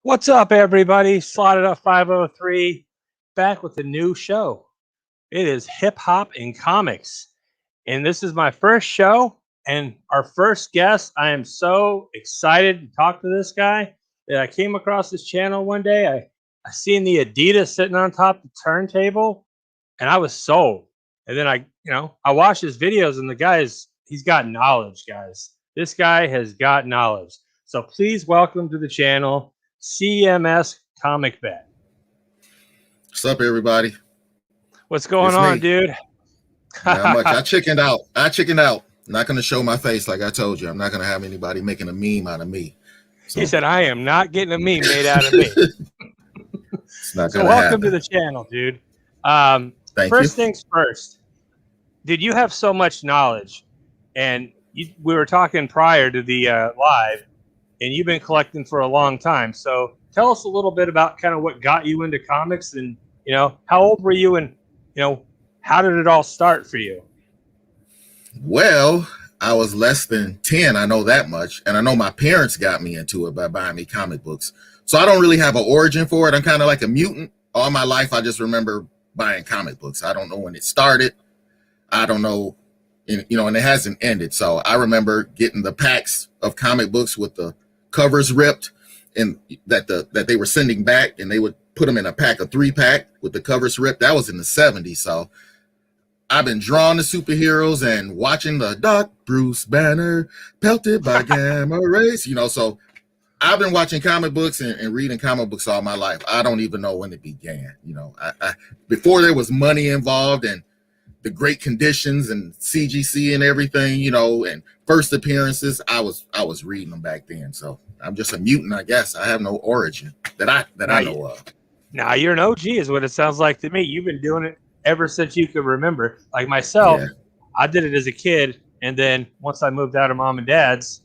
What's up, everybody? Slotted up 503 back with a new show. It is Hip Hop and Comics. And this is my first show and our first guest. I am so excited to talk to this guy that I came across this channel one day. I seen the Adidas sitting on top of the turntable and I was sold. And then I watched his videos and he's got knowledge, guys. This guy has got knowledge. So please welcome to the channel CMS Comic Vet. What's up, everybody? What's going on, dude? Not much. I chickened out. I'm not going to show my face like I told you. I'm not going to have anybody making a meme out of me. So. He said, I am not getting a meme made out of me. It's not so welcome to the channel, dude. First things first. Dude, you have so much knowledge. And we were talking prior to the live, and you've been collecting for a long time. So tell us a little bit about kind of what got you into comics and, how old were you and, how did it all start for you? Well, I was less than 10. I know that much. And I know my parents got me into it by buying me comic books. So I don't really have an origin for it. I'm kind of like a mutant. All my life, I just remember buying comic books. I don't know when it started. I don't know, and it hasn't ended. So I remember getting the packs of comic books with the covers ripped and that they were sending back, and they would put them in a 3-pack with the covers ripped. That was in the 70s. So I've been drawing the superheroes and watching the Doc Bruce banner pelted by gamma rays, so I've been watching comic books and reading comic books all my life. I don't even know when it began. I before there was money involved and the great conditions and CGC and everything, and first appearances, I was reading them back then. So I'm just a mutant, I guess. I have no origin that I know of. Now you're an OG is what it sounds like to me. You've been doing it ever since you could remember. Like myself, I did it as a kid. And then once I moved out of mom and dad's,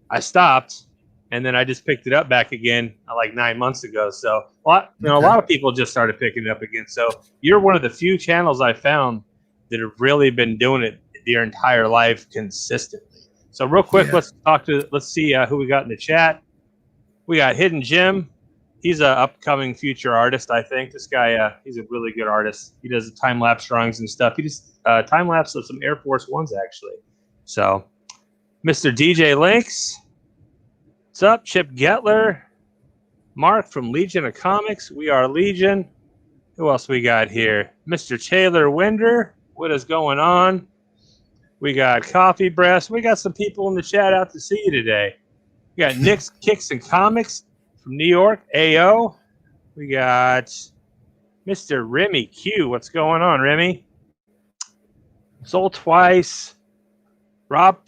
I stopped. And then I just picked it up back again like 9 months ago. So a lot of people just started picking it up again. So you're one of the few channels I found that have really been doing it their entire life consistently. So real quick, let's see who we got in the chat. We got Hidden Jim. He's an upcoming future artist, I think. This guy, he's a really good artist. He does time-lapse drawings and stuff. He does time-lapse of some Air Force Ones, actually. So, Mr. DJ Links. What's up? Chip Getler. Mark from Legion of Comics. We are Legion. Who else we got here? Mr. Taylor Winder. What is going on? We got Coffee Breast. We got some people in the chat out to see you today. We got Nick's Kicks and Comics from New York. AO. We got Mr. Remy Q. What's going on, Remy? Sold Twice. Rob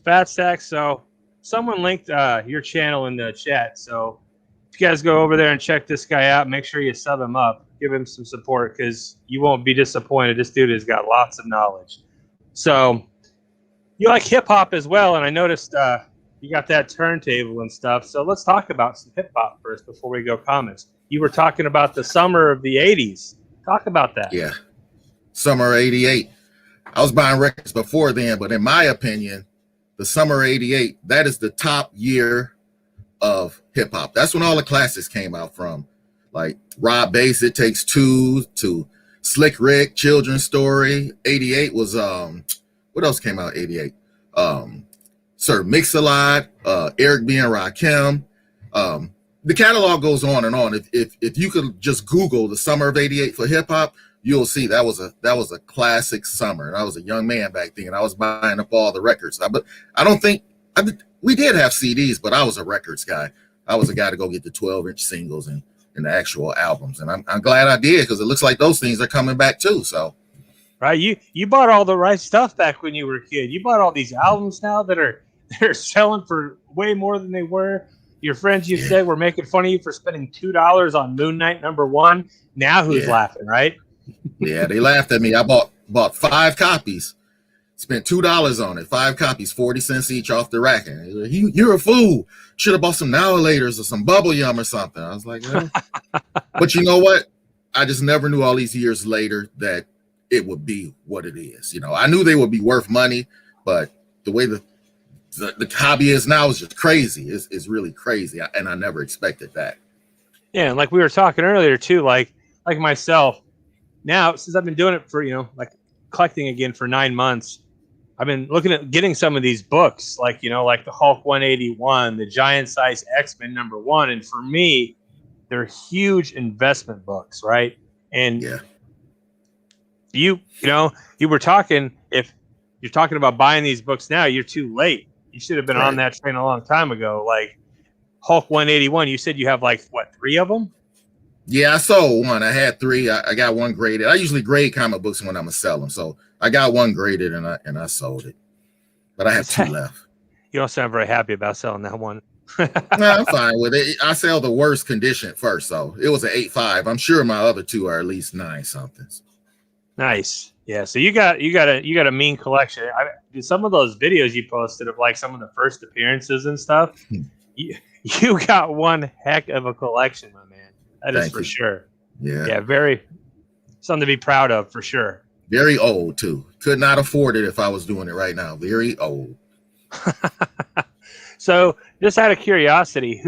Fatstack. So someone linked your channel in the chat. So if you guys go over there and check this guy out, make sure you sub him up. Give him some support because you won't be disappointed. This dude has got lots of knowledge. So you like hip hop as well, and I noticed you got that turntable and stuff. So let's talk about some hip hop first before we go comics. You were talking about the summer of the 80s. Talk about that. Yeah. Summer 88. I was buying records before then, but in my opinion, the summer 88, that is the top year of hip hop. That's when all the classics came out from. Like Rob Bass, It Takes Two, to Slick Rick, Children's Story. 88 was what else came out? 88. Sir Mix-a-Lot, Eric B and Rakim. The catalog goes on and on. If you could just Google the summer of 88 for hip hop, you'll see that was a classic summer. And I was a young man back then. I was buying up all the records. But I don't think we did have CDs, but I was a records guy. I was a guy to go get the 12-inch singles and the actual albums. And I'm glad I did, because it looks like those things are coming back too. So, right, you bought all the right stuff back when you were a kid. You bought all these albums now that they're selling for way more than they were. Your friends, you said, were making fun of you for spending $2 on Moon Knight #1. Now who's laughing, right? Yeah, they laughed at me. I bought 5 copies, spent $2 on it. 5 copies, 40 cents each off the rack. And you're a fool. Should have bought some Now and Laters or some Bubble Yum or something. I was like, But you know what? I just never knew all these years later that it would be what it is. I knew they would be worth money, but the way the hobby is now is just crazy. It's really crazy, and I never expected that. Yeah, and like we were talking earlier too, like myself, now since I've been doing it for, like collecting again for 9 months, I've been looking at getting some of these books, like, like the Hulk 181, the Giant Size X-Men #1. And for me, they're huge investment books, right? And Yeah. you were talking, if you're talking about buying these books now, you're too late. You should have been on that train a long time ago. Like Hulk 181, you said you have like what, 3 of them? Yeah, I sold one. I had 3. I got one graded. I usually grade comic books when I'm gonna sell them, so I got one graded and I sold it. But I have 2 left. You don't sound very happy about selling that one. No, I'm fine with it. I sell the worst condition first, so it was an 8.5. I'm sure my other 2 are at least 9 somethings. Nice. Yeah. So you got a mean collection. Some of those videos you posted of like some of the first appearances and stuff. You got one heck of a collection, my man. That is for sure. Yeah. Yeah. Very something to be proud of for sure. Very old too. Could not afford it if I was doing it right now. Very old. So, just out of curiosity,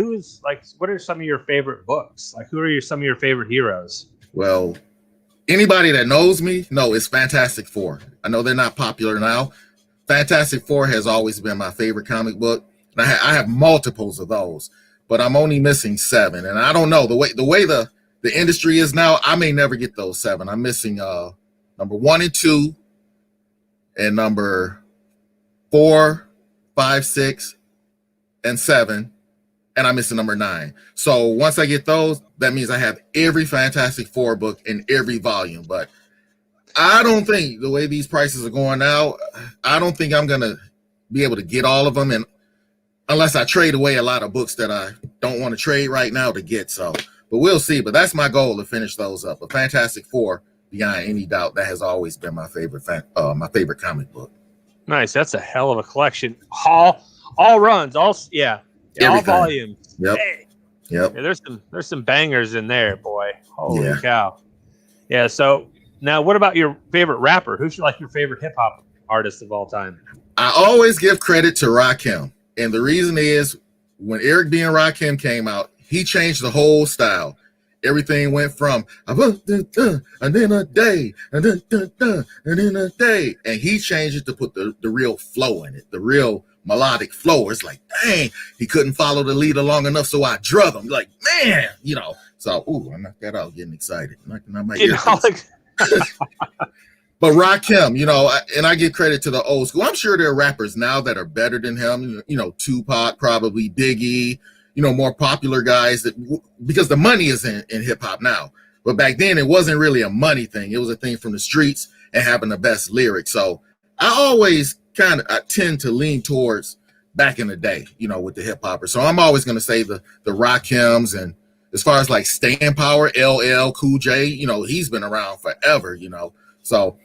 what are some of your favorite books? Like, who are some of your favorite heroes? Well, anybody that knows me knows it's Fantastic Four. I know they're not popular now. Fantastic Four has always been my favorite comic book. And I have multiples of those, but I'm only missing 7. And I don't know, the way the industry is now, I may never get those 7. I'm missing number 1 and 2 and number 4, 5, 6, and 7, and I'm missing number 9. So once I get those, that means I have every Fantastic Four book in every volume. But I don't think, the way these prices are going now, I don't think I'm gonna be able to get all of them, and unless I trade away a lot of books that I don't want to trade right now to get. So, but we'll see. But that's my goal, to finish those up. But Fantastic Four, beyond any doubt, that has always been my favorite comic book. Nice. That's a hell of a collection. All runs, all volumes. Yep. Hey. Yep. Yeah, there's some bangers in there, boy. Holy cow. Yeah. So now, what about your favorite rapper? Who's your favorite hip hop artist of all time? I always give credit to Rakim, and the reason is when Eric B. and Rakim came out, he changed the whole style. Everything went from and then a day and then a day, and he changed it to put the real flow in it, the real melodic flow. It's like, dang, he couldn't follow the leader long enough, so I drug him. Like, man, So, I knocked that out, getting excited. But Rakim, and I give credit to the old school. I'm sure there are rappers now that are better than him. Tupac, probably Biggie. More popular guys because the money is in hip hop now. But back then it wasn't really a money thing. It was a thing from the streets and having the best lyrics. So I always I tend to lean towards back in the day, with the hip hoppers. So I'm always going to say the Rakims. And as far as like staying power, LL Cool J, he's been around forever, So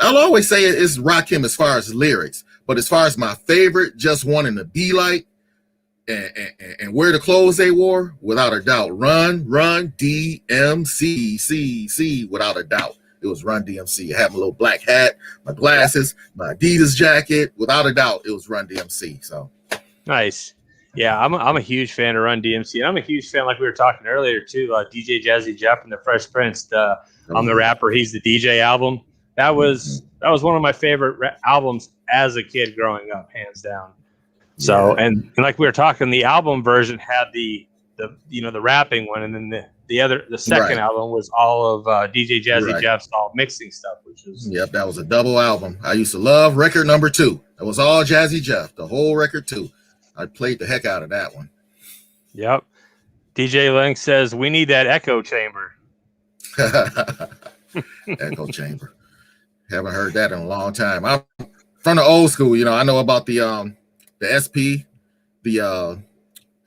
I'll always say it's Rakim as far as lyrics. But as far as my favorite, just wanting to be like, and wear the clothes they wore, without a doubt, Run DMC, without a doubt. It was Run DMC. I had my little black hat, my glasses, my Adidas jacket. Without a doubt, it was Run DMC. So nice. Yeah, I'm a huge fan of Run DMC. And I'm a huge fan, like we were talking earlier too, DJ Jazzy Jeff and the Fresh Prince. I'm the rapper, he's the DJ album. That was one of my favorite albums as a kid growing up, hands down. So and like we were talking, the album version had the rapping one, and then the second album was all of DJ Jazzy Jeff's all mixing stuff, which was that was a double album. I used to love record number 2. It was all Jazzy Jeff, the whole record 2. I played the heck out of that one. Yep. DJ Link says we need that echo chamber. Echo chamber. Haven't heard that in a long time. I'm from the old school. I know about the SP, the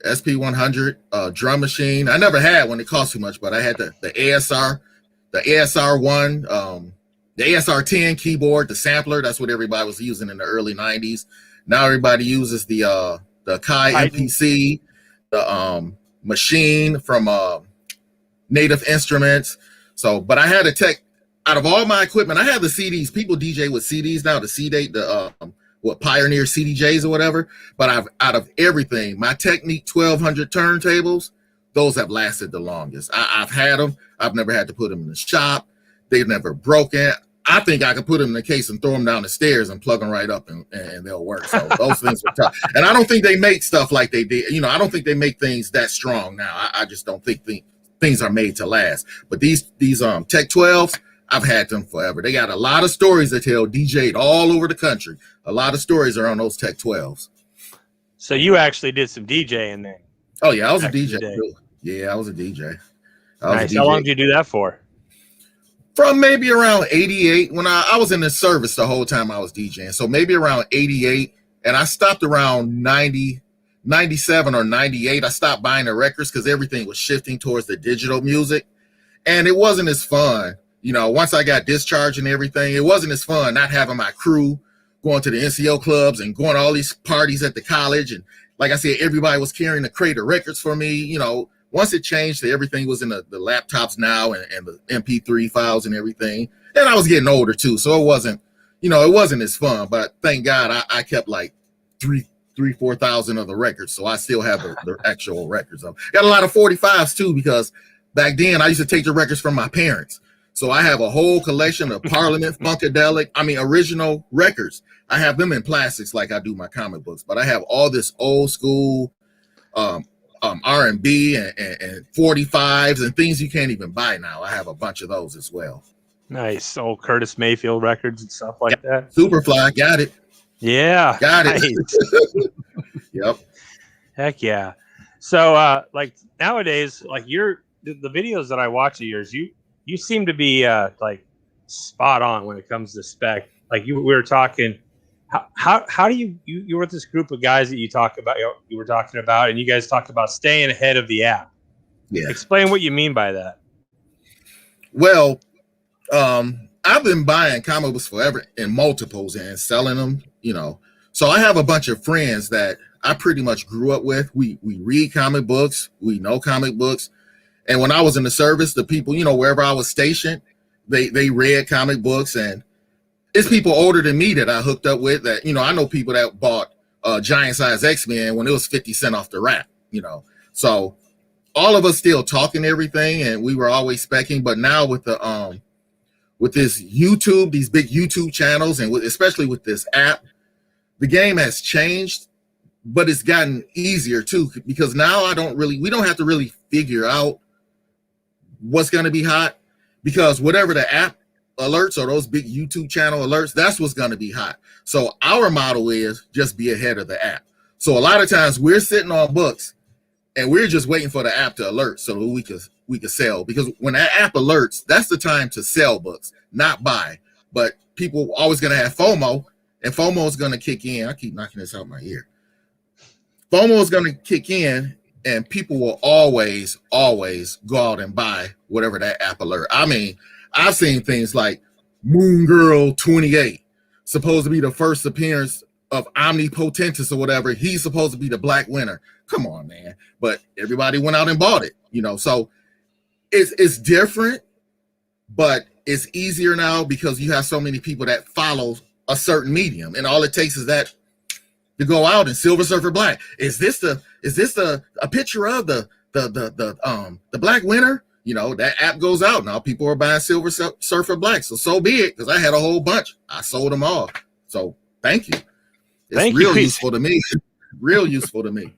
SP100 drum machine. I never had one. It cost too much, but I had the ASR, the ASR1, the ASR10 keyboard, the sampler. That's what everybody was using in the early 90s. Now everybody uses the Kai MPC, the machine from Native Instruments. So, but I had a tech. Out of all my equipment, I had the CDs. People DJ with CDs now, the CD, Pioneer CDJs or whatever. But out of everything, my Technique 1200 turntables, those have lasted the longest. I've had them. I've never had to put them in the shop. They've never broken. I think I could put them in the case and throw them down the stairs and plug them right up and they'll work. So those things are tough. And I don't think they make stuff like they did. You know, I don't think they make things that strong now. I just don't think things are made to last. But these Tech 12s, I've had them forever. They got a lot of stories to tell, DJ'd all over the country. A lot of stories are on those Tech 12s. So you actually did some DJing then? Oh, yeah, I was a DJ too. Yeah, I was a DJ. Nice. How long did you do that for? From maybe around 88, when I was in the service the whole time I was DJing. So maybe around 88, and I stopped around 90, 97 or 98. I stopped buying the records because everything was shifting towards the digital music. And it wasn't as fun. You know, once I got discharged and everything, it wasn't as fun not having my crew going to the NCO clubs and going to all these parties at the college. And like I said, everybody was carrying a crate of records for me. You know, once it changed to everything was in the laptops now and the MP3 files and everything. And I was getting older too. So it wasn't as fun. But thank God I kept like 4,000 of the records. So I still have the actual records. Got a lot of 45s too, because back then I used to take the records from my parents. So I have a whole collection of Parliament, Funkadelic, original records. I have them in plastics like I do my comic books, but I have all this old school R&B and 45s and things you can't even buy now. I have a bunch of those as well. Nice. Old Curtis Mayfield records and stuff like that. Superfly, got it. Yeah. Got it. Nice. Yep. Heck yeah. So like nowadays, like the videos that I watch of yours, you seem to be like spot on when it comes to spec. Like we were talking, how do you were with this group of guys that you were talking about, and you guys talked about staying ahead of the app. Yeah. Explain what you mean by that. Well, I've been buying comic books forever in multiples and selling them, you know. So I have a bunch of friends that I pretty much grew up with. We read comic books, we know comic books. And when I was in the service, the people, you know, wherever I was stationed, they read comic books. And it's people older than me that I hooked up with that, you know, I know people that bought Giant Size X-Men when it was 50 cents off the rack, you know. So all of us still talking everything, and we were always specking. But now with the with this YouTube, these big YouTube channels, and especially with this app, the game has changed, but it's gotten easier too, because now we don't have to really figure out what's going to be hot, because whatever the app alerts or those big YouTube channel alerts, that's what's going to be hot. So our model is just be ahead of the app. So a lot of times we're sitting on books and we're just waiting for the app to alert so that we could sell, because when that app alerts, that's the time to sell books, not buy. But people always going to have FOMO, and FOMO is going to kick in. I keep knocking this out my ear. FOMO is going to kick in, and people will always go out and buy whatever that app alert. I mean, I've seen things like Moon Girl 28, supposed to be the first appearance of Omnipotentus or whatever. He's supposed to be the Black Winter. Come on, man. But everybody went out and bought it, you know. So it's different, but it's easier now because you have so many people that follow a certain medium, and all it takes is that to go out and Silver Surfer Black. Is this a picture of the Black Winter? You know, that app goes out now. People are buying Silver Surfer Black. So be it, because I had a whole bunch. I sold them all. So thank you. It's real useful to me. Real useful to me.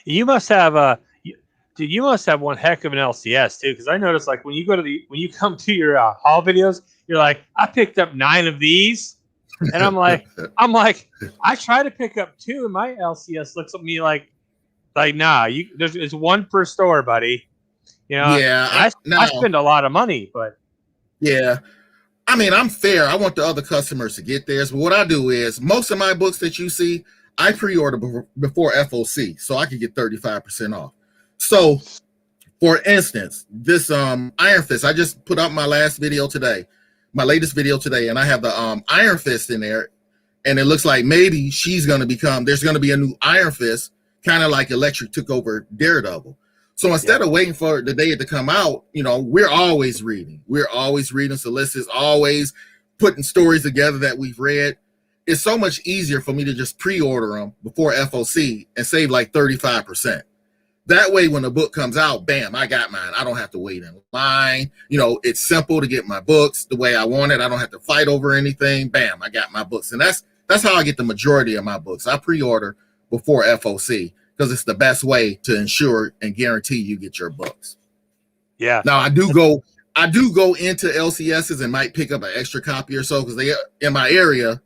You must have you must have one heck of an LCS too, because I noticed like when you come to your haul videos, you're like, I picked up 9 of these. And I'm like, I try to pick up 2, and my LCS looks at me like nah, there's one per store, buddy. You know, yeah, I spend a lot of money, but yeah, I mean, I'm fair. I want the other customers to get theirs, but what I do is most of my books that you see, I pre-order before FOC, so I can get 35% off. So, for instance, this Iron Fist, I just put out my latest video today, and I have the Iron Fist in there, and it looks like maybe there's going to be a new Iron Fist, kind of like Electric took over Daredevil. So instead of waiting for the day to come out, you know, we're always reading solicits, always putting stories together that we've read. It's so much easier for me to just pre-order them before FOC and save like 35%. That way, when the book comes out, bam, I got mine. I don't have to wait in line. You know, it's simple to get my books the way I want it. I don't have to fight over anything. Bam, I got my books. And that's how I get the majority of my books. I pre-order before FOC because it's the best way to ensure and guarantee you get your books. Yeah. Now, I do go into LCSs and might pick up an extra copy or so because they in my area.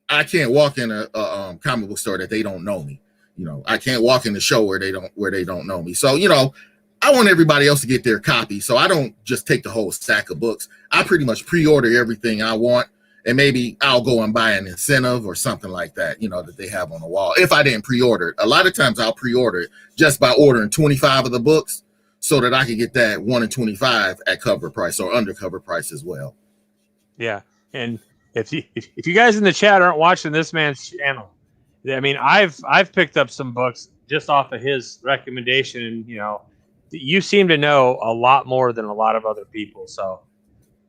I can't walk in a comic book store that they don't know me. You know, I can't walk in the show where they don't know me. So, you know, I want everybody else to get their copy. So I don't just take the whole stack of books. I pretty much pre-order everything I want. And maybe I'll go and buy an incentive or something like that, you know, that they have on the wall. If I didn't pre-order it, a lot of times I'll pre-order it just by ordering 25 of the books so that I can get that 1 in 25 at cover price or under cover price as well. Yeah. And if you guys in the chat aren't watching this man's channel, I mean, I've picked up some books just off of his recommendation, and you know, you seem to know a lot more than a lot of other people. So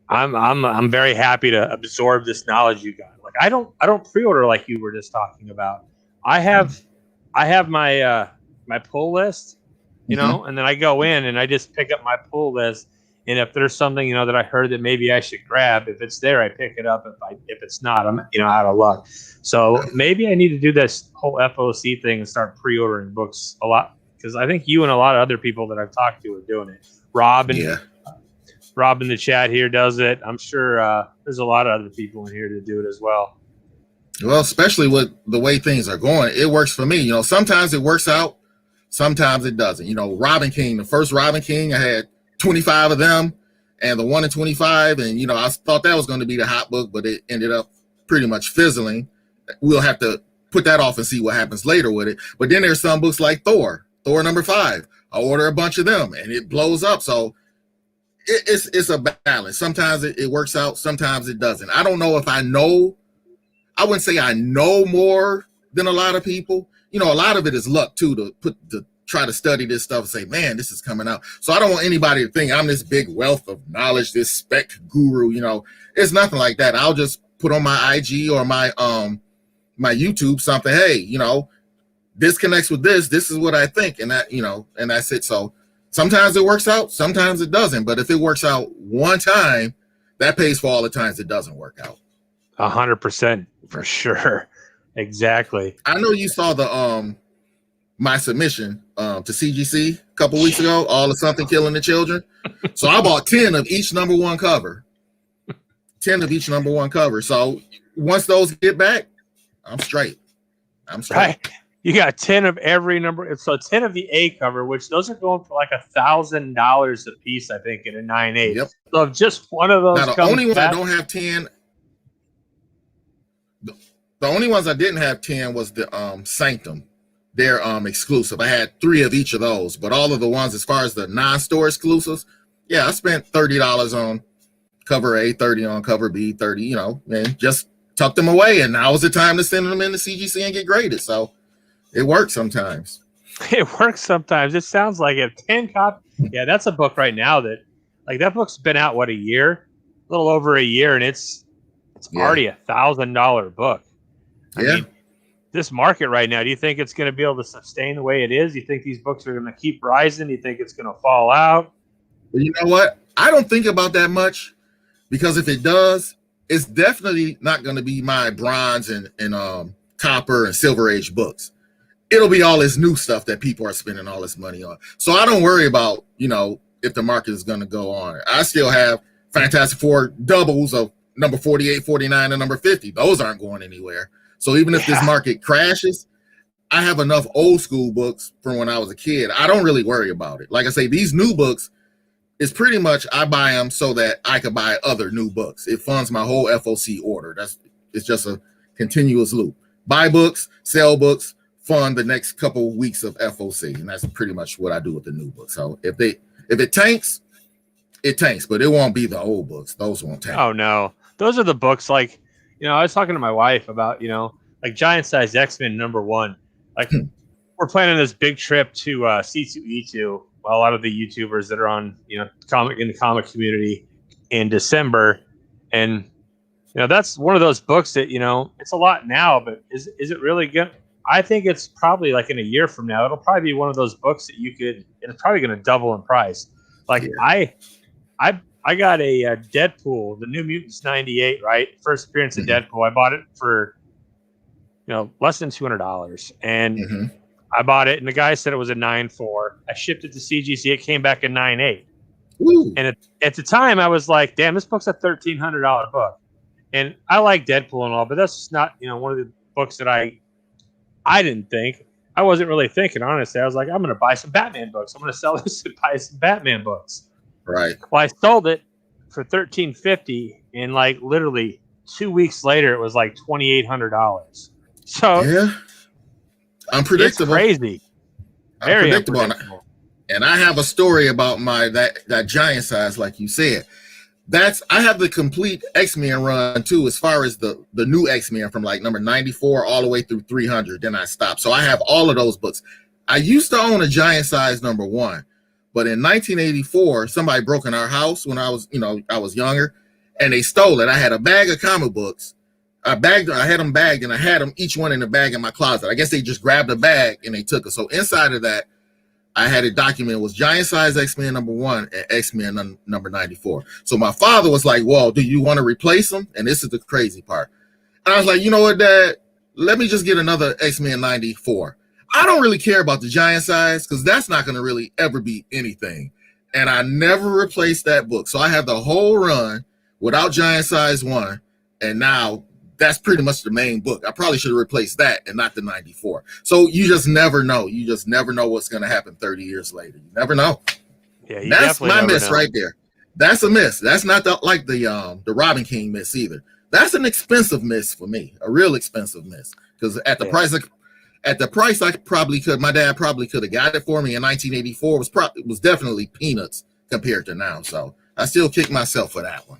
I'm very happy to absorb this knowledge you got. Like I don't pre-order like you were just talking about. I have my my pull list, you know, and then I go in and I just pick up my pull list. And if there's something, you know, that I heard that maybe I should grab, if it's there, I pick it up. If it's not, I'm, you know, out of luck. So maybe I need to do this whole FOC thing and start pre-ordering books a lot, because I think you and a lot of other people that I've talked to are doing it. Rob in the chat here does it. I'm sure there's a lot of other people in here to do it as well. Well, especially with the way things are going, it works for me. You know, sometimes it works out, sometimes it doesn't. You know, Robin King, the first Robin King, I had 25 of them and the 1 in 25. And, you know, I thought that was going to be the hot book, but it ended up pretty much fizzling. We'll have to put that off and see what happens later with it. But then there's some books like Thor number 5. I order a bunch of them and it blows up. So it's a balance. Sometimes it works out. Sometimes it doesn't. I don't know if I wouldn't say I know more than a lot of people. You know, a lot of it is luck too, to try to study this stuff and say, man, this is coming out. So I don't want anybody to think I'm this big wealth of knowledge, this spec guru, you know. It's nothing like that. I'll just put on my IG or my my YouTube something, hey, you know, this connects with this is what I think, and that, you know, and that's it. So sometimes it works out, sometimes it doesn't. But if it works out one time, that pays for all the times it doesn't work out. 100% for sure. Exactly. I know you saw the my submission to CGC a couple weeks ago, all of something killing the children. So I bought 10 of each number one cover. 10 of each number one cover. So once those get back, I'm straight. Right. You got 10 of every number. So 10 of the A cover, which those are going for like $1,000 a piece, I think, in a 9/8. Yep. So if just one of those. Now the only ones I don't have 10. The only ones I didn't have 10 was the Sanctum. They're exclusive. I had 3 of each of those, but all of the ones as far as the non-store exclusives, yeah, I spent $30 on cover A, 30 on cover B, 30, you know, and just tuck them away. And now is the time to send them into CGC and get graded. So it works sometimes. It works sometimes. It sounds like it. 10 copies. Yeah, that's a book right now that, like, that book's been out, what, a year? A little over a year, and it's already $1,000 book. I mean, this market right now, do you think it's going to be able to sustain the way it is? Do you think these books are going to keep rising? Do you think it's going to fall out? Well, you know what? I don't think about that much, because if it does, it's definitely not going to be my bronze and copper and silver age books. It'll be all this new stuff that people are spending all this money on. So I don't worry about, you know, if the market is going to go on. I still have Fantastic Four doubles of number 48, 49, and number 50. Those aren't going anywhere. So even if this market crashes, I have enough old school books from when I was a kid. I don't really worry about it. Like I say, these new books is pretty much, I buy them so that I could buy other new books. It funds my whole FOC order. It's just a continuous loop. Buy books, sell books, fund the next couple of weeks of FOC. And that's pretty much what I do with the new books. So if it tanks, it tanks, but it won't be the old books. Those won't tank. Oh no. Those are the books, like, you know, I was talking to my wife about, you know, like Giant Size X-Men #1. Like, we're planning this big trip to C2E2. Well, a lot of the YouTubers that are on, you know, in the comic community in December. And, you know, that's one of those books that, you know, it's a lot now, but is it really good? I think it's probably like in a year from now, it'll probably be one of those books that it's probably going to double in price. Like I got a Deadpool, the New Mutants '98, right? First appearance of Deadpool. I bought it for less than $200, and I bought it, and the guy said it was a 9.4. I shipped it to CGC. It came back a 9.8. And at the time, I was like, "Damn, this book's a $1,300 book." And I like Deadpool and all, but that's just not one of the books that I didn't think. I wasn't really thinking, honestly. I was like, I'm going to buy some Batman books. I'm going to sell this and buy some Batman books. Right. Well, I sold it for $1,350, and like literally 2 weeks later, it was like $2,800. So yeah, unpredictable. It's crazy. Very unpredictable. And I have a story about that giant size, like you said. I have the complete X-Men run too, as far as the new X-Men from like number 94 all the way through 300. Then I stopped. So I have all of those books. I used to own a giant size number 1, but in 1984, somebody broke in our house when I was younger, and they stole it. I had a bag of comic books. I had them bagged, and I had them each one in a bag in my closet. I guess they just grabbed a bag and they took it. So inside of that, I had it documented was giant size X-Men number 1 and X-Men number 94. So my father was like, "Well, do you want to replace them?" And this is the crazy part. And I was like, "You know what, Dad? Let me just get another X-Men 94. I don't really care about the giant size because that's not going to really ever be anything." And I never replaced that book. So I have the whole run without giant size 1. And now that's pretty much the main book. I probably should have replaced that and not the 94. So you just never know. You just never know what's going to happen 30 years later. You never know. Yeah, you that's my miss know. right there. That's a miss. That's not like the Robin King miss either. That's an expensive miss for me, a real expensive miss. Because at the price I probably could, my dad probably could have got it for me in 1984. Was definitely peanuts compared to now. So I still kick myself for that one.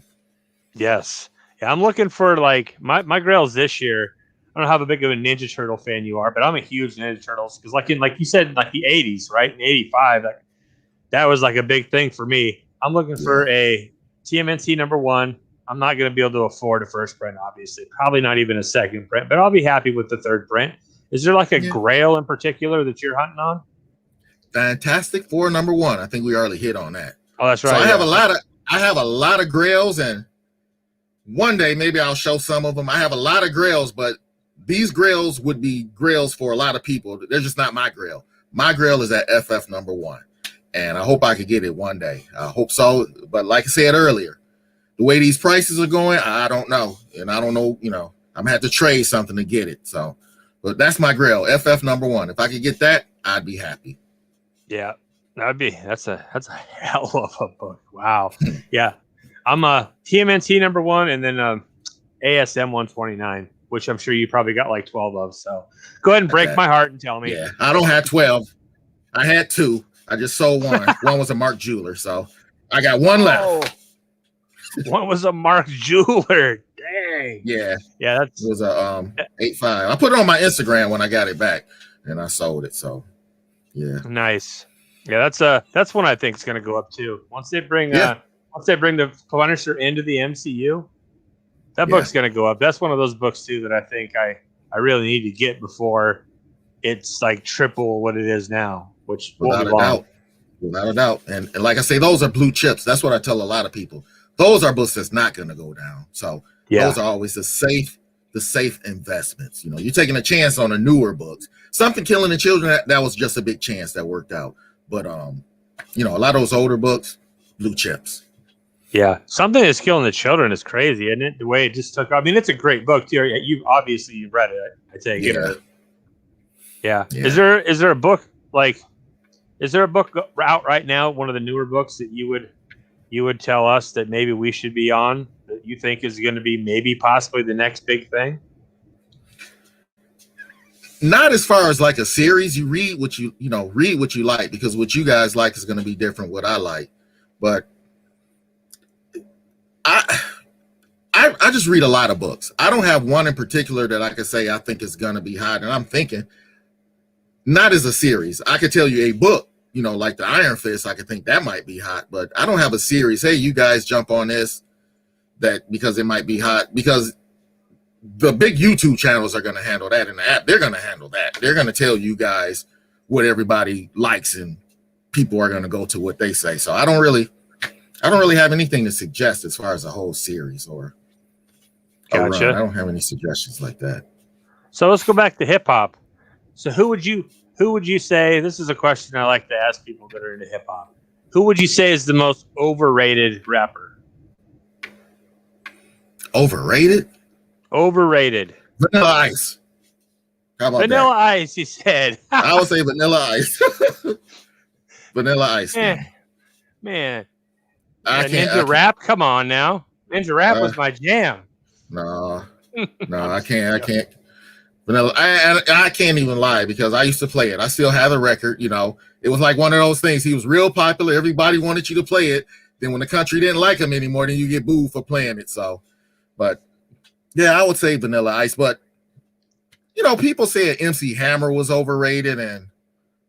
Yes. Yeah, I'm looking for like my grails this year. I don't know how big of a Ninja Turtle fan you are, but I'm a huge Ninja Turtles because like you said, like the 80s, right? In 85, that was like a big thing for me. I'm looking for a TMNT number 1. I'm not going to be able to afford a first print, obviously. Probably not even a second print, but I'll be happy with the third print. Is there like a grail in particular that you're hunting on? Fantastic Four number 1. I think we already hit on that. Oh, that's right. So I have a lot of grails, and one day maybe I'll show some of them. I have a lot of grails, but these grails would be grails for a lot of people. They're just not my grail. My grail is at FF number 1, and I hope I could get it one day. I hope so. But like I said earlier, the way these prices are going, I don't know. And I don't know, I'm gonna have to trade something to get it. So, but that's my grail, FF number 1. If I could get that, I'd be happy. Yeah, that's a hell of a book. Wow. Yeah. I'm a TMNT number 1 and then ASM 129, which I'm sure you probably got like 12 of. So go ahead and break my heart and tell me. Yeah, I don't have 12. I had 2. I just sold 1. One was a Mark Jeweler. So I got 1 left. One was a Mark Jeweler. Dang. Yeah. Yeah, it was a 8.5. I put it on my Instagram when I got it back and I sold it. So yeah. Nice. Yeah, that's one I think is going to go up too. Once they bring the Punisher into the MCU, that book's going to go up. That's one of those books too that I think I really need to get before it's like triple what it is now, which without a doubt. And like I say, those are blue chips. That's what I tell a lot of people. Those are books that's not going to go down. So those are always the safe investments. You're taking a chance on the newer books. Something Killing the Children, that was just a big chance that worked out. But a lot of those older books, blue chips. Yeah, Something That's Killing the Children is crazy, isn't it? The way it just took off. I mean, it's a great book too. You've read it. I take it. Yeah. Is there a book out right now? One of the newer books that you would tell us that maybe we should be on that you think is going to be maybe possibly the next big thing? Not as far as like a series. You read what you like, because what you guys like is going to be different what I like. But I just read a lot of books. I don't have one in particular that I could say I think is going to be hot. And I'm thinking not as a series. I could tell you a book, like the Iron Fist. I could think that might be hot, but I don't have a series. Hey, you guys jump on this because it might be hot, because the big YouTube channels are going to handle that, and the app, they're going to handle that. They're going to tell you guys what everybody likes, and people are going to go to what they say. So I don't really have anything to suggest as far as a whole series or a run. I don't have any suggestions like that. So let's go back to hip hop. So who would you say, this is a question I like to ask people that are into hip hop. Who would you say is the most overrated rapper? Overrated? Overrated. Vanilla Ice. How about Vanilla that? Ice, you said. I would say Vanilla Ice. Vanilla Ice. Man. Ninja Rap? Come on now. Ninja Rap was my jam. No, I can't. Vanilla, I can't even lie because I used to play it. I still have the record. You know, it was like one of those things. He was real popular. Everybody wanted you to play it. Then when the country didn't like him anymore, then you get booed for playing it. So, but yeah, I would say Vanilla Ice. But you know, people said MC Hammer was overrated, and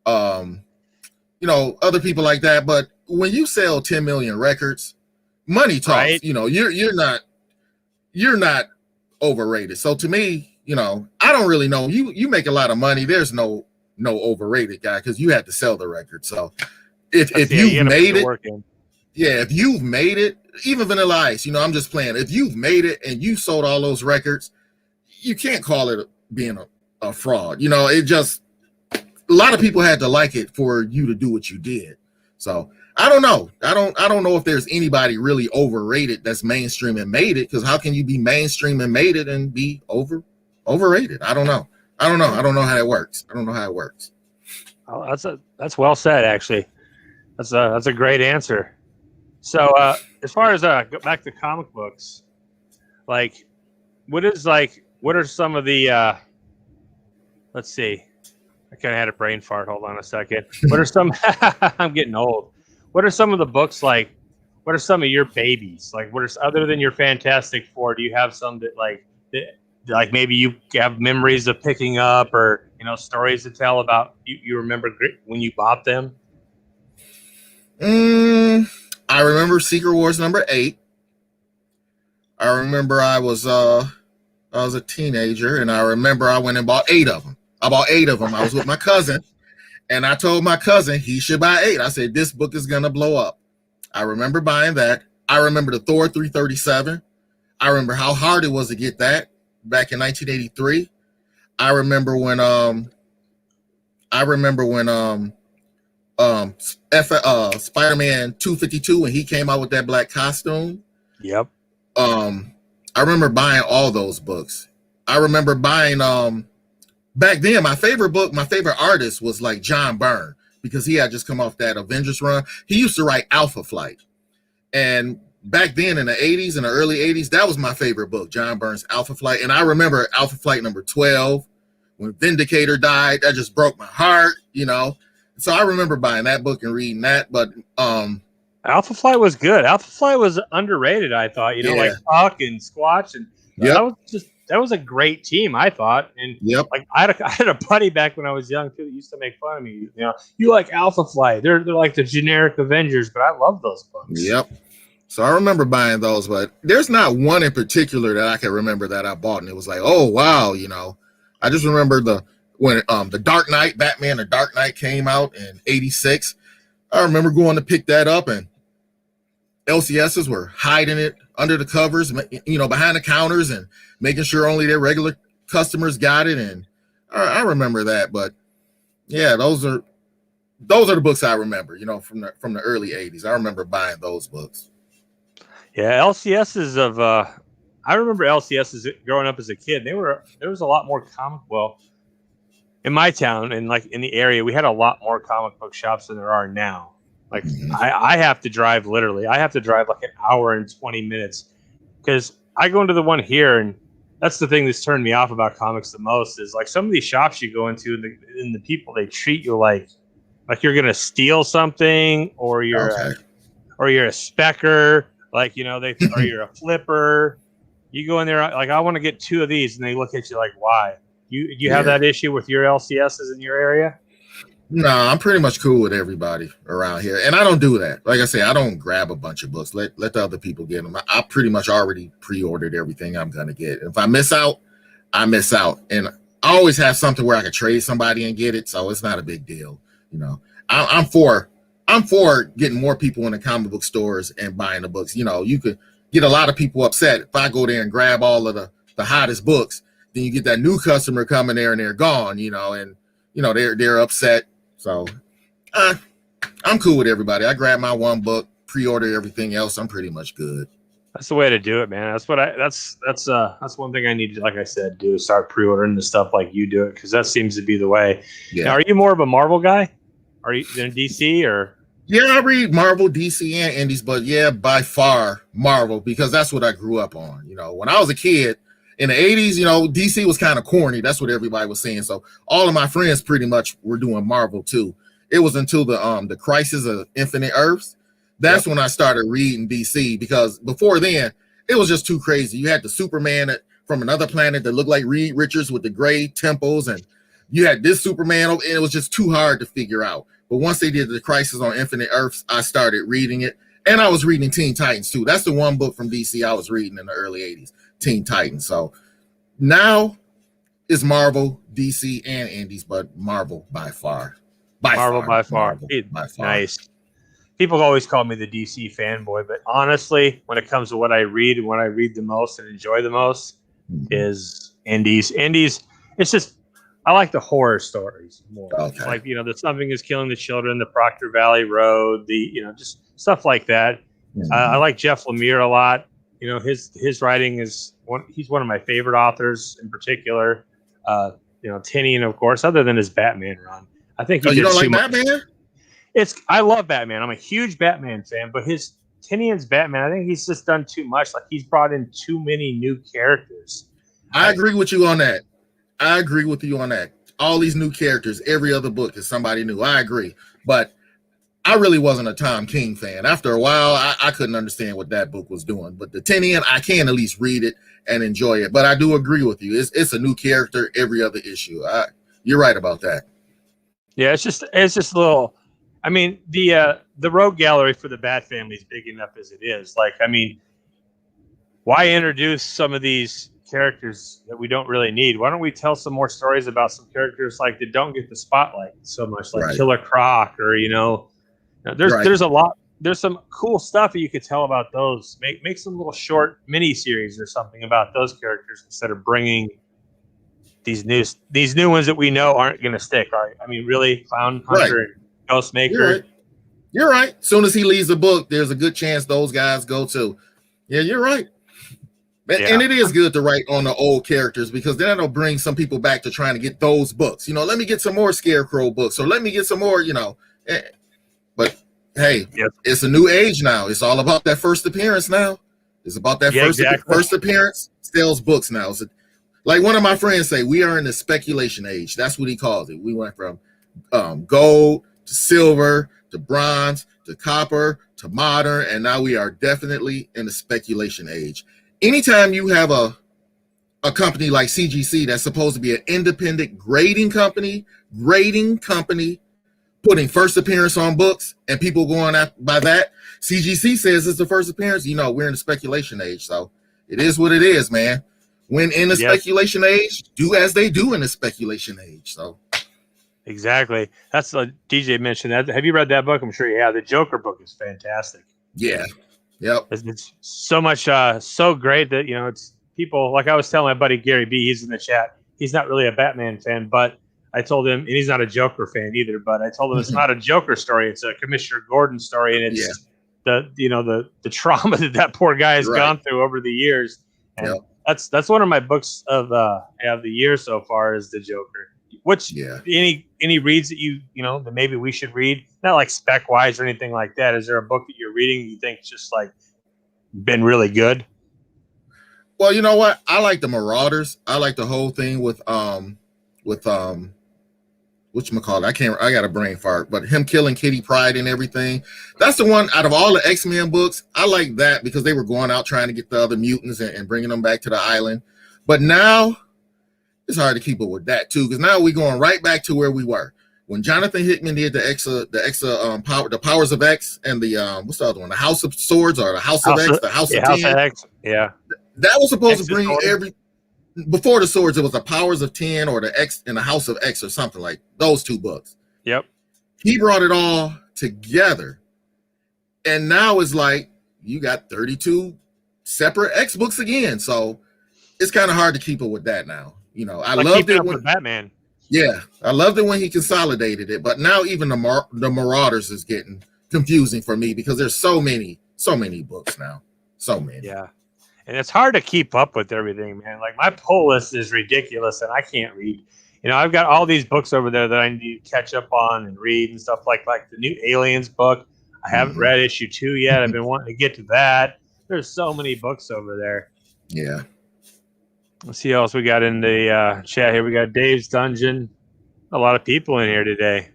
you know, other people like that. But when you sell 10 million records, money talks. Right. You know, you're not overrated. So to me, you know, I don't really know. You make a lot of money. There's no overrated guy because you had to sell the record. So if you've made it, if you've made it, even Vanilla Ice, you know, I'm just playing. If you've made it and you sold all those records, you can't call it being a fraud. You know, it just, a lot of people had to like it for you to do what you did. So I don't know. I don't know if there's anybody really overrated that's mainstream and made it, because how can you be mainstream and made it and be overrated? I don't know. I don't know how that works. Oh, that's well said, actually. That's a great answer. So as far as go back to comic books, like what are some of the let's see. I kind of had a brain fart. Hold on a second. What are some I'm getting old. What are some of the books like? What are some of your babies? Like what are, other than your Fantastic Four, do you have some that like maybe you have memories of picking up, or you know, stories to tell about you remember when you bought them? I remember Secret Wars number 8. I remember I was a teenager, and I remember I went and bought 8 of them. I bought 8 of them. I was with my cousin, and I told my cousin he should buy 8. I said, this book is gonna blow up. I remember buying that. I remember the Thor 337. I remember how hard it was to get that back in 1983. I remember when Spider-Man 252, when he came out with that black costume. Yep. I remember buying all those books. I remember buying back then my favorite artist was like John Byrne, because he had just come off that Avengers run. He used to write Alpha Flight. And back then in the 80s, in the early 80s, that was my favorite book, John Byrne's Alpha Flight. And I remember Alpha Flight number 12, when Vindicator died. That just broke my heart, you know. So I remember buying that book and reading that. But Alpha Flight was good. Alpha Flight was underrated, I thought. You know, like Puck and Squatch, and that was a great team, I thought. And like I had a buddy back when I was young too that used to make fun of me. You know, you like Alpha Flight? They're like the generic Avengers, but I love those books. Yep. So I remember buying those, but there's not one in particular that I can remember that I bought, and it was like, oh wow, you know. I just remember when the Dark Knight, Batman, the Dark Knight came out in '86. I remember going to pick that up, and LCSs were hiding it under the covers, you know, behind the counters, and making sure only their regular customers got it. And I remember that. But yeah, those are the books I remember, you know, from the early '80s. I remember buying those books. Yeah, LCSs of I remember LCSs growing up as a kid. There was a lot more in my town and like in the area, we had a lot more comic book shops than there are now. Like I have to drive like an hour and 20 minutes, because I go into the one here, and that's the thing that's turned me off about comics the most, is like some of these shops you go into, and the people, they treat you like you're gonna steal something, or you're a specker, like, you know, or you're a flipper. You go in there like, I want to get 2 of these, and they look at you like, why? You have that issue with your LCSs in your area? No, I'm pretty much cool with everybody around here, and I don't do that. Like I say, I don't grab a bunch of books. Let the other people get them. I pretty much already pre-ordered everything I'm gonna get. If I miss out, I miss out, and I always have something where I can trade somebody and get it, so it's not a big deal. You know, I'm for getting more people in the comic book stores and buying the books. You know, you could get a lot of people upset if I go there and grab all of the hottest books. Then you get that new customer coming there and they're gone. You know, and they're upset. So I'm cool with everybody. I grab my one book, pre-order everything else. I'm pretty much good. That's the way to do it, man. That's one thing I need to, like I said, do is start pre-ordering the stuff like you do it, because that seems to be the way. Yeah. Now, are you more of a Marvel guy? Are you in DC or? Yeah, I read Marvel, DC, and Indies, but yeah, by far Marvel, because that's what I grew up on. You know, when I was a kid in the 80s, you know, DC was kind of corny. That's what everybody was saying. So all of my friends pretty much were doing Marvel too. It was until the Crisis of Infinite Earths. That's when I started reading DC, because before then it was just too crazy. You had the Superman from another planet that looked like Reed Richards with the gray temples, and you had this Superman, and it was just too hard to figure out. But once they did the Crisis on Infinite Earths, I started reading it, and I was reading Teen Titans too. That's the one book from DC I was reading in the early 80s, Teen Titans. So now it's Marvel, DC, and Indies, but Marvel by far. Marvel by far. Nice. People always call me the DC fanboy, but honestly, when it comes to what I read and what I read the most and enjoy the most is Indies. Indies, it's just, I like the horror stories more. Okay. Like, you know, the Something is Killing the Children, the Proctor Valley Road, just stuff like that. I like Jeff Lemire a lot. You know, his writing is he's one of my favorite authors in particular. Tinian, of course, other than his Batman run. I think you don't like Batman? I love Batman. I'm a huge Batman fan, but his Tinian's Batman, I think he's just done too much. Like, he's brought in too many new characters. I agree with you on that. All these new characters, every other book is somebody new. I agree. But I really wasn't a Tom King fan. After a while, I couldn't understand what that book was doing. But the Tinian, I can at least read it and enjoy it. But I do agree with you. It's a new character every other issue. You're right about that. Yeah, it's just a little. I mean, the rogue gallery for the Bat family is big enough as it is. Like, I mean, why introduce some of these characters that we don't really need? Why don't we tell some more stories about some characters like that don't get the spotlight so much, like Killer Croc, or there's a lot. There's some cool stuff that you could tell about those. Make some little short mini series or something about those characters instead of bringing these new ones that we know aren't going to stick. Right? I mean, really, Clown Hunter and Ghostmaker. You're right. As soon as he leaves the book, there's a good chance those guys go too. Yeah, you're right. And it is good to write on the old characters, because then it'll bring some people back to trying to get those books. You know, let me get some more Scarecrow books, or let me get some more, But hey, it's a new age now. It's all about that first appearance now. It's about that first appearance. Sells books now. So, like one of my friends say, we are in the speculation age. That's what he calls it. We went from gold to silver to bronze to copper to modern, and now we are definitely in the speculation age. Anytime you have a company like CGC that's supposed to be an independent grading company, putting first appearance on books, and people going out by that, CGC says it's the first appearance. You know, we're in the speculation age, so it is what it is, man. When in the speculation age, do as they do in the speculation age. So exactly, that's what DJ mentioned. That. Have you read that book? I'm sure you have. The Joker book is fantastic. Yeah. Yep. It's so much, so great that, it's people, like I was telling my buddy Gary B, he's in the chat. He's not really a Batman fan, but I told him, and he's not a Joker fan either, but I told him it's not a Joker story. It's a Commissioner Gordon story. And it's the trauma that poor guy has gone through over the years. And that's one of my books of the year so far is the Joker. Which any reads that that maybe we should read, not like spec wise or anything like that. Is there a book that you're reading you think just like been really good? Well, you know what? I like the Marauders. I like the whole thing with whatchamacallit. I got a brain fart, but him killing Kitty Pryde and everything. That's the one out of all the X-Men books. I like that because they were going out trying to get the other mutants and bringing them back to the island. But now it's hard to keep up with that too, because now we're going right back to where we were. when Jonathan Hickman did the Powers of X and the what's the other one, the House of Swords or the House of X, the House of House 10. of X, yeah. That was supposed to bring X before the swords. It was the Powers of 10 or the X and the House of X or something like those two books. Yep. He brought it all together, and now it's like you got 32 separate X books again. So it's kind of hard to keep up with that now. You know, I loved it when Batman. Yeah, I loved it when he consolidated it, but now even the Marauders is getting confusing for me because there's so many books now, so many. Yeah, and it's hard to keep up with everything, man. Like my pull list is ridiculous, and I can't read. You know, I've got all these books over there that I need to catch up on and read and stuff like the new Aliens book. I haven't read issue 2 yet. I've been wanting to get to that. There's so many books over there. Yeah. Let's see what else we got in the chat here. We got Dave's Dungeon. A lot of people in here today.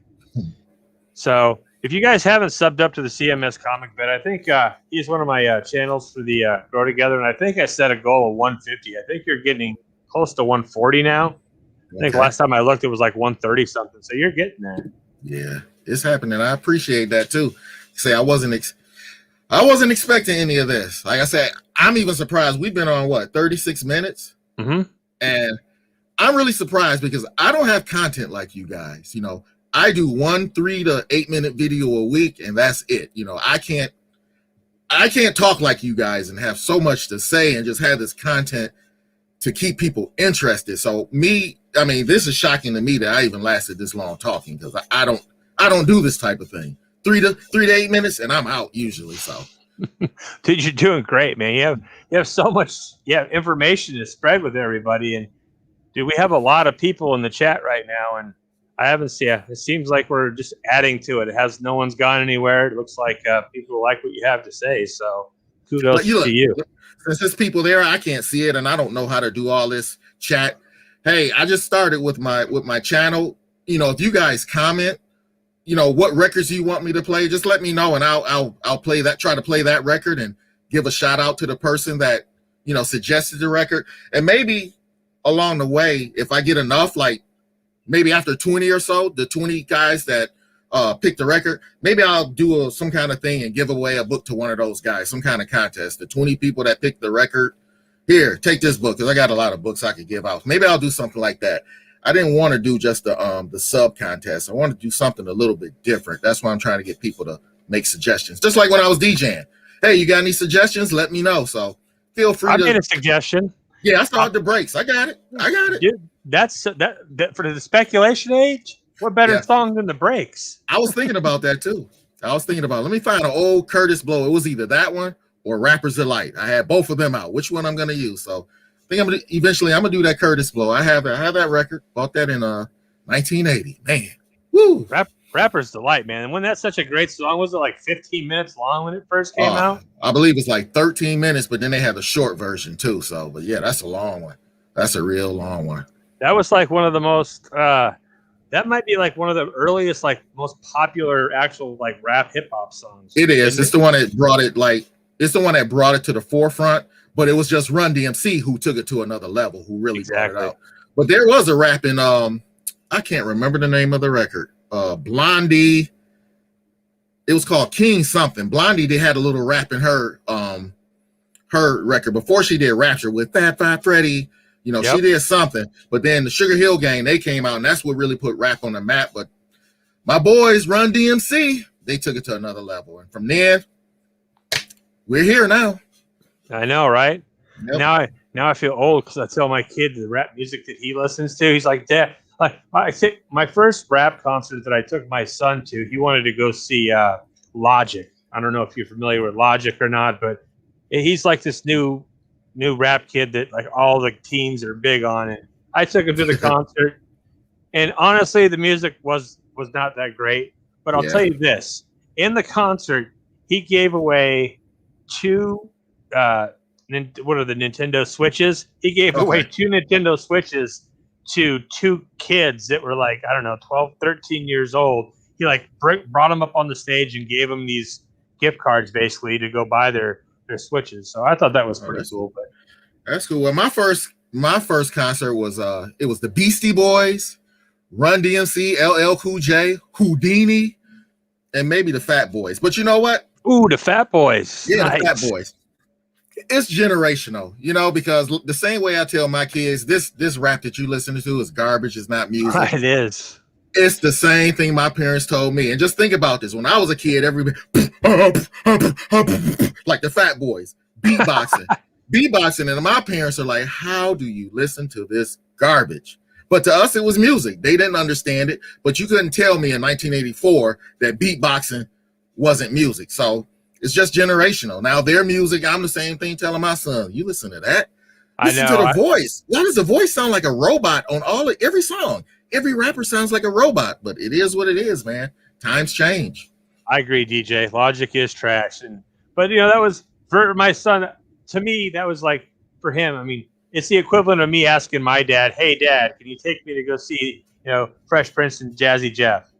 So if you guys haven't subbed up to the CMS Comic Vet, I think he's one of my channels for the Grow Together, and I think I set a goal of 150. I think you're getting close to 140 now. I think last time I looked, it was like 130 something. So you're getting there. Yeah, it's happening. I appreciate that too. Say I wasn't expecting any of this. Like I said, I'm even surprised. We've been on what 36 minutes. And I'm really surprised because I don't have content like you guys. You know, I do 1 3 to 8 minute video a week, and that's it. You know, I can't talk like you guys and have so much to say and just have this content to keep people interested. So this is shocking to me that I even lasted this long talking because I don't do this type of thing. 3 to 8 minutes and I'm out usually. So Dude, you're doing great, man. You have so much information to spread with everybody, and dude, we have a lot of people in the chat right now, and I haven't seen it seems like we're just adding to it. No one's gone anywhere. It looks like people like what you have to say, so kudos to you. Since there's people there, I can't see it, and I don't know how to do all this chat. Hey, I just started with my channel. You know, if you guys comment, you know, what records you want me to play, just let me know, and I'll play that. Try to play that record and give a shout out to the person that, you know, suggested the record. And maybe along the way, if I get enough, like maybe after 20 or so, the 20 guys that picked the record, maybe I'll do some kind of thing and give away a book to one of those guys, some kind of contest. The 20 people that picked the record, here, take this book, because I got a lot of books I could give out. Maybe I'll do something like that. I didn't want to do just the sub contest. I want to do something a little bit different. That's why I'm trying to get people to make suggestions. Just like when I was DJing. Hey, you got any suggestions? Let me know. So feel free I made a suggestion. Yeah, I started the breaks. I got it. Dude, that's that for the speculation age. What better song than the breaks? I was thinking about that too. Let me find an old Curtis Blow. It was either that one or Rapper's Delight. I had both of them out. Which one I'm going to use? So I think I'm gonna do that Curtis Blow. I have that record. Bought that in 1980. Man, woo! Rapper's Delight, man. And when that's such a great song, was it like 15 minutes long when it first came out? I believe it's like 13 minutes, but then they have a short version too. So, but yeah, that's a long one. That's a real long one. That was like one of the most. That might be like one of the earliest, like most popular actual like rap hip hop songs. It is. It's the one that brought it. It's the one that brought it to the forefront. But it was just Run DMC who took it to another level, who really brought it out. But there was a rap in I can't remember the name of the record. Blondie. It was called King something. Blondie, they had a little rap in her record before she did Rapture with Fat Five Freddy. You know, she did something. But then the Sugar Hill Gang, they came out, and that's what really put rap on the map. But my boys, Run DMC, they took it to another level. And from there, we're here now. I know, right? Yep. Now I feel old because I tell my kid the rap music that he listens to. He's like, Dad, I think my first rap concert that I took my son to, he wanted to go see Logic. I don't know if you're familiar with Logic or not, but he's like this new rap kid that like all the teens are big on. And I took him to the concert, and honestly, the music was not that great. But I'll tell you this: in the concert, he gave away 2. What are the Nintendo Switches? He gave away 2 Nintendo Switches to 2 kids that were like, I don't know, 12, 13 years old. He like brought them up on the stage and gave them these gift cards basically to go buy their Switches. So I thought that was pretty cool. But that's cool. Well, my first concert was it was the Beastie Boys, Run DMC, LL Cool J, Houdini, and maybe the Fat Boys. But you know what? Ooh, the Fat Boys. Yeah, nice. the Fat Boys. It's generational, you know, because the same way I tell my kids, this rap that you listen to is garbage, it's not music. It is. It's the same thing my parents told me. And just think about this. When I was a kid, everybody like the Fat Boys, beatboxing. And my parents are like, how do you listen to this garbage? But to us, it was music. They didn't understand it. But you couldn't tell me in 1984 that beatboxing wasn't music. So it's just generational. Now their music, I'm the same thing telling my son, you listen to that. Listen to the voice. Why does the voice sound like a robot on every song? Every rapper sounds like a robot, but it is what it is, man. Times change. I agree, DJ. Logic is trash. But you know, that was for my son. To me, that was like for him. I mean, it's the equivalent of me asking my dad, "Hey, Dad, can you take me to go see, Fresh Prince and Jazzy Jeff?"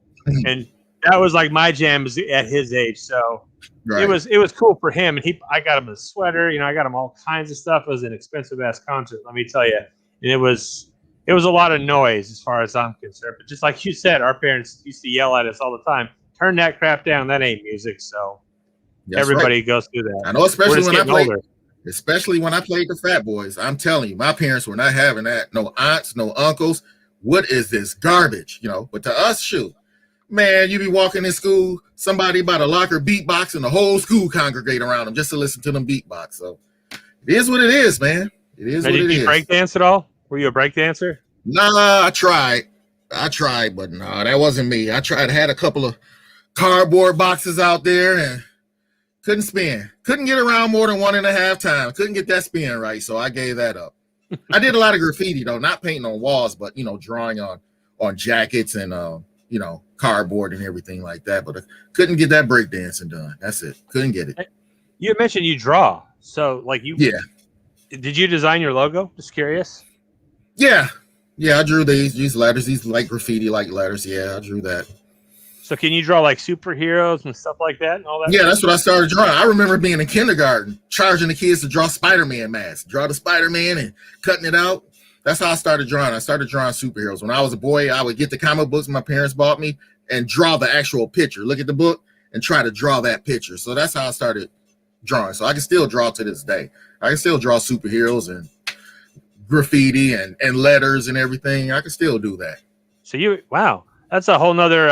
And that was like my jam at his age. So right. It was cool for him. And I got him a sweater. I got him all kinds of stuff. It was an expensive ass concert, let me tell you. And it was a lot of noise as far as I'm concerned. But just like you said, our parents used to yell at us all the time, turn that crap down. That ain't music. So everybody goes through that. I know, especially when I played the Fat Boys. I'm telling you, my parents were not having that. No aunts, no uncles. What is this garbage? But to us, shoot, man, you be walking in school, somebody by the locker beatbox, and the whole school congregate around them just to listen to them beatbox. So it is what it is, man. It is what it is. Did you break dance at all? Were you a break dancer? Nah, I tried, but no, that wasn't me. I had a couple of cardboard boxes out there and couldn't spin. Couldn't get around more than 1.5 times. Couldn't get that spin right, so I gave that up. I did a lot of graffiti though, not painting on walls, but drawing on jackets and cardboard and everything like that. But I couldn't get that break dancing done. That's it. Couldn't get it. You mentioned you draw, so Yeah. Did you design your logo? Just curious. Yeah, I drew these letters, these like graffiti like letters. Yeah, I drew that. So can you draw like superheroes and stuff like that and all that? Yeah, that's what I started drawing. I remember being in kindergarten, charging the kids to draw Spider-Man masks, draw the Spider-Man and cutting it out. That's how I started drawing. I started drawing superheroes. When I was a boy, I would get the comic books my parents bought me and draw the actual picture. Look at the book and try to draw that picture. So that's how I started drawing. So I can still draw to this day. I can still draw superheroes and graffiti and letters and everything. I can still do that. So wow, that's a whole nother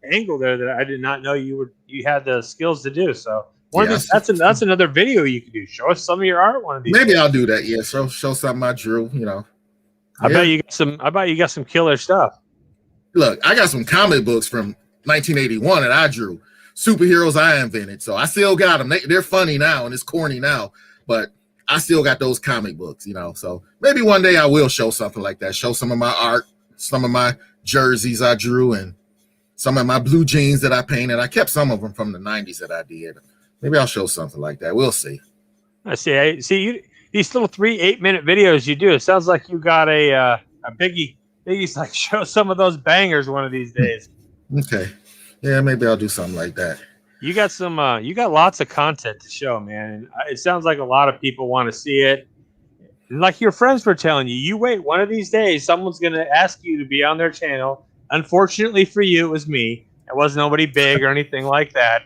angle there that I did not know you had the skills to do. So that's another video you could do. Show us some of your art one of these Maybe days. I'll do that. Yeah, show something I drew. I bet you got some killer stuff. Look, I got some comic books from 1981 that I drew. Superheroes I invented. So I still got them. They're funny now and it's corny now, but I still got those comic books, So maybe one day I will show something like that. Show some of my art, some of my jerseys I drew, and some of my blue jeans that I painted. I kept some of them from the 90s that I did. Maybe I'll show something like that. We'll see. I see. These little 8-minute videos you do. It sounds like you got a biggie. Biggie's like, show some of those bangers one of these days. Okay. Yeah, maybe I'll do something like that. You got some. You got lots of content to show, man. And it sounds like a lot of people want to see it. And like your friends were telling you, you wait. One of these days, someone's going to ask you to be on their channel. Unfortunately for you, it was me. It wasn't nobody big or anything like that.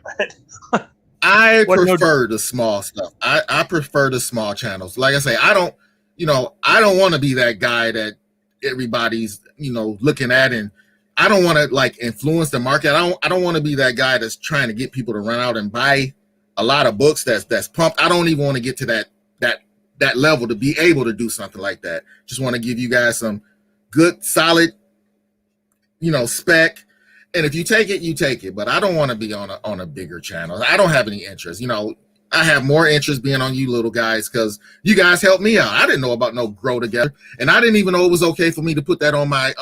But I prefer the small stuff. I prefer the small channels. Like I say, I don't want to be that guy that everybody's looking at, and I don't want to like influence the market. I don't want to be that guy that's trying to get people to run out and buy a lot of books that's pumped. I don't even want to get to that level to be able to do something like that. Just want to give you guys some good, solid, spec. And if you take it, you take it. But I don't want to be on a bigger channel. I don't have any interest. I have more interest being on you little guys because you guys helped me out. I didn't know about no Grow Together, and I didn't even know it was okay for me to put that on my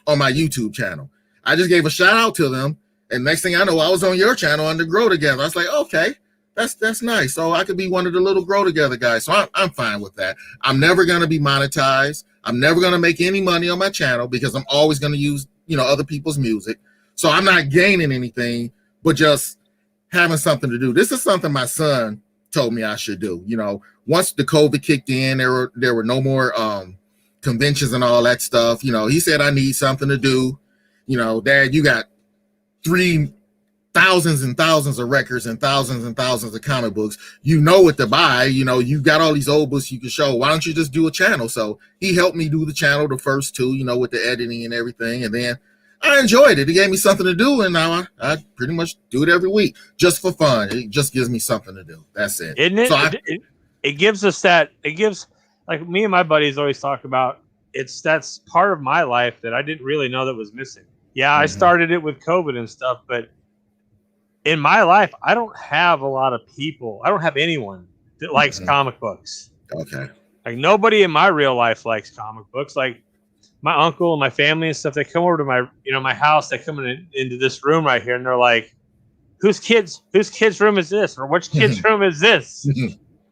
YouTube channel. I just gave a shout out to them, and next thing I know, I was on your channel under Grow Together. I was like, okay, that's nice. So I could be one of the little Grow Together guys. So I'm fine with that. I'm never gonna be monetized. I'm never gonna make any money on my channel because I'm always gonna use other people's music. So I'm not gaining anything, but just having something to do. This is something my son told me I should do. Once the COVID kicked in, there were no more conventions and all that stuff. You know, he said, I need something to do. You know, Dad, you got thousands and thousands of records and thousands of comic books. You know what to buy. You know, you got all these old books you can show. Why don't you just do a channel? So he helped me do the channel, the first two, you know, with the editing and everything. And then I enjoyed it. He gave me something to do, and now I pretty much do it every week just for fun. It just gives me something to do. That's it. Isn't it? So it gives us that. It gives, like, me and my buddies always talk about. That's part of my life that I didn't really know that was missing. Yeah, I started it with COVID and stuff, but in my life, I don't have a lot of people. I don't have anyone that likes comic books. Okay. Like, nobody in my real life likes comic books. Like, my uncle and my family and stuff, they come over to my house. They come into this room right here, and they're like, whose kid's room is this? Or which kid's room is this?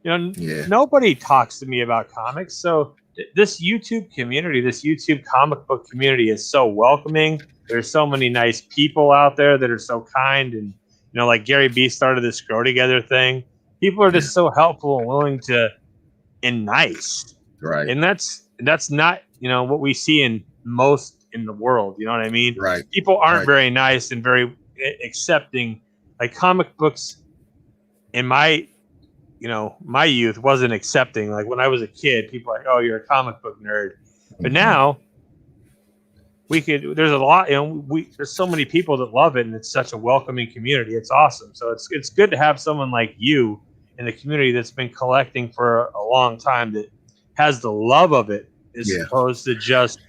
Nobody talks to me about comics. So this YouTube community, this YouTube comic book community is so welcoming. There's so many nice people out there that are so kind. And, like Gary B started this Grow Together thing. People are just so helpful and willing to, and nice. Right. And that's not, what we see in the world. You know what I mean? Right. People aren't very nice and very accepting. Like, comic books in my youth wasn't accepting. Like, when I was a kid, people were like, oh, you're a comic book nerd. But now there's a lot, there's so many people that love it, and it's such a welcoming community. It's awesome. So it's good to have someone like you in the community that's been collecting for a long time, that has the love of it, as opposed to just,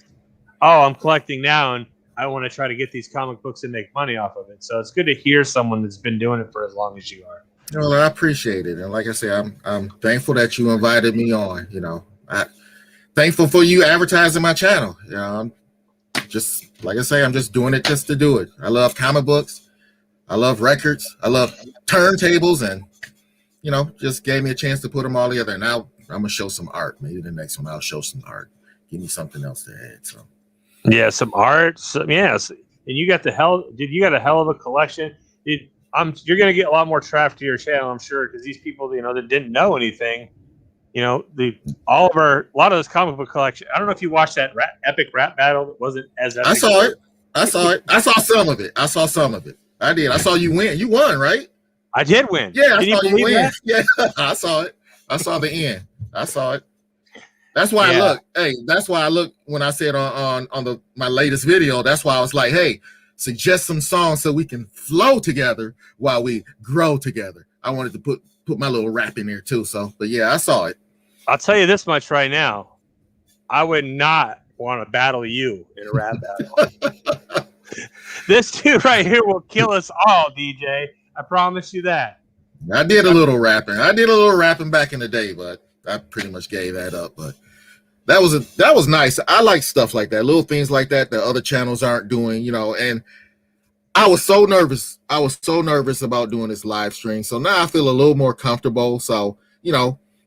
oh, I'm collecting now and I want to try to get these comic books and make money off of it. So it's good to hear someone that's been doing it for as long as you are. Well, I appreciate it. And like I say, I'm thankful that you invited me on. I'm thankful for you advertising my channel. I'm just, like I say, I'm just doing it just to do it. I love comic books. I love records. I love turntables, and, just gave me a chance to put them all together. Now I'm going to show some art. Maybe the next one I'll show some art. Give me something else to add. So. Yeah, some art. Yes. And you got a hell of a collection. You're going to get a lot more traffic to your channel, I'm sure, because these people, that didn't know anything, a lot of this comic book collection. I don't know if you watched that epic rap battle. It wasn't as epic. I saw it. I saw some of it. I did. I saw you win. You won, right? I did win. Yeah, I saw you win. That? Yeah, I saw it. I saw the end. I saw it. That's why I look. Hey, that's why I look when I said on my latest video. That's why I was like, hey, suggest some songs so we can flow together while we grow together. I wanted to put my little rap in there too. So, but yeah, I saw it. I'll tell you this much right now. I would not want to battle you in a rap battle. This dude right here will kill us all, DJ. I promise you that. I did a little rapping back in the day, but I pretty much gave that up. But that was nice. I like stuff like that, little things like that other channels aren't doing, and I was so nervous. About doing this live stream. So now I feel a little more comfortable. So,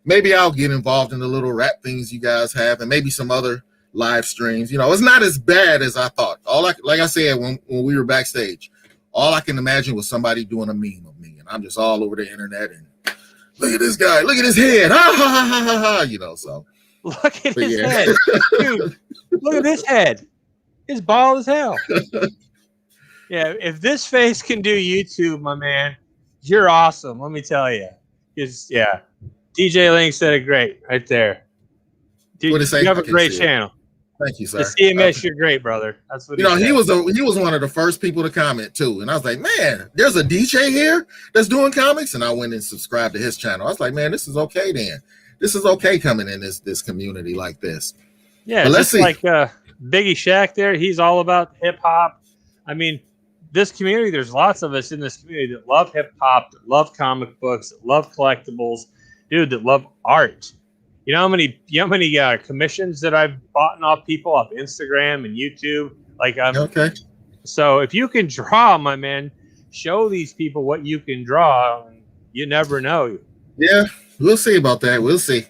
maybe I'll get involved in the little rap things you guys have, and maybe some other live streams. It's not as bad as I thought. Like I said, when we were backstage, all I can imagine was somebody doing a meme of me, and I'm just all over the internet and look at this guy, look at his head, ha ha ha ha ha ha, so. Look at his head, dude. Look at his head. He's bald as hell. Yeah, if this face can do YouTube, my man, you're awesome. Let me tell you. DJ Link said it great right there. Dude, you have a great channel. Thank you, sir. The CMS, you're great, brother. That's what he was one of the first people to comment too, and I was like, man, there's a DJ here that's doing comics, and I went and subscribed to his channel. I was like, man, this is okay. Then this is okay coming in this community like this. Yeah, but let's see. Like Biggie Shack there, he's all about hip hop. I mean, this community, there's lots of us in this community that love hip hop, that love comic books, that love collectibles, dude, that love art. You know how many commissions that I've bought off people off Instagram and YouTube? Okay. So if you can draw, my man, show these people what you can draw. You never know. Yeah, we'll see about that. We'll see.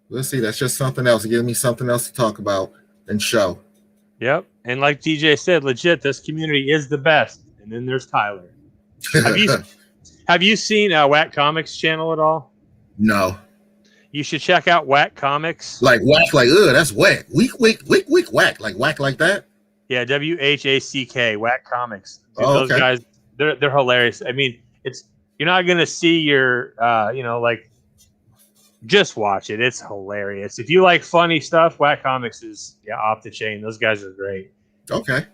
That's just something else. Give me something else to talk about and show. Yep. And like DJ said, legit, this community is the best. And then there's Tyler. Have you seen Wack Comics channel at all? No. You should check out Whack Comics. Like whack, like that's whack. Weak, whack. Like that. Yeah, WHACK, Whack Comics. Dude, Oh, those okay. guys, they're hilarious. I mean, you're not gonna see your like just watch it. It's hilarious. If you like funny stuff, Whack Comics is off the chain. Those guys are great. Okay.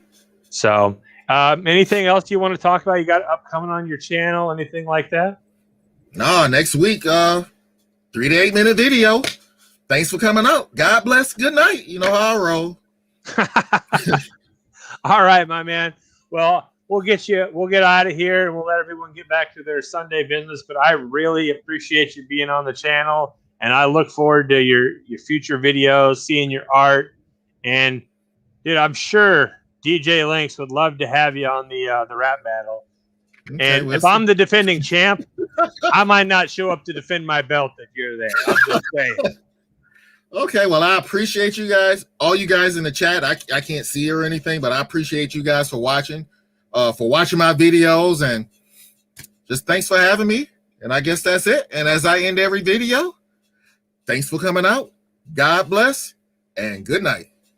So, anything else you want to talk about? You got upcoming on your channel? Anything like that? No, next week, 3 to 8 minute video. Thanks for coming out. God bless. Good night. You know how I roll. All right, my man. Well, we'll get out of here and we'll let everyone get back to their Sunday business. But I really appreciate you being on the channel, and I look forward to your future videos, seeing your art. And dude, I'm sure DJ Lynx would love to have you on the rap battle. Okay, and if I'm the defending champ, I might not show up to defend my belt if you're there. I'm just saying. Okay, well, I appreciate you guys, all you guys in the chat. I can't see or anything, but I appreciate you guys for watching my videos, and just thanks for having me. And I guess that's it. And as I end every video, thanks for coming out. God bless and good night.